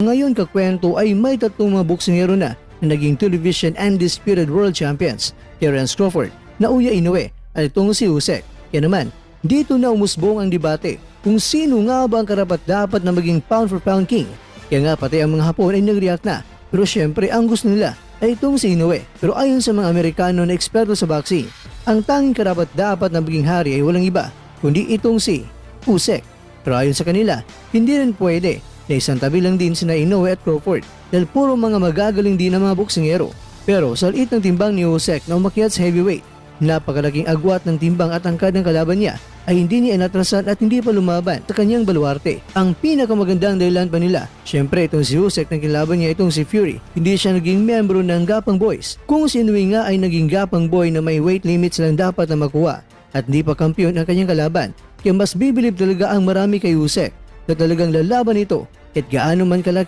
Ngayon kakwento ay may tatlong mga boksingero na naging television undisputed world champions, Terence Crawford, Naoya Inoue at itong si Usyk. Kaya naman, dito na umusbong ang debate kung sino nga ba ang karapat-dapat na maging pound for pound king. Kaya nga pati ang mga Hapon ay nag-react na. Pero syempre ang gusto nila ay itong si Inoue. Pero ayon sa mga Amerikano na eksperto sa boxing, ang tanging karapat-dapat na maging hari ay walang iba kundi itong si Usyk. Pero ayon sa kanila, hindi rin pwede na isang tabi lang din sina Inoue at Crawford dahil puro mga magagaling din ang mga boksingero. Pero sa liit ng timbang ni Usyk na umakyat sa heavyweight, napakalaking agwat ng timbang at angkad ng kalaban niya ay hindi niya inatrasan at hindi pa lumaban sa kanyang baluarte. Ang pinakamagandang dahilan pa nila, syempre itong si Usyk na kilaban niya itong si Fury, hindi siya naging membro ng Gapang Boys. Kung si Inoue nga ay naging Gapang Boy na may weight limits lang dapat na makuha at hindi pa kampiyon ang kanyang kalaban, kaya mas bibilib talaga ang marami kay Usyk na talagang lalaban ito kahit gaano man kalaki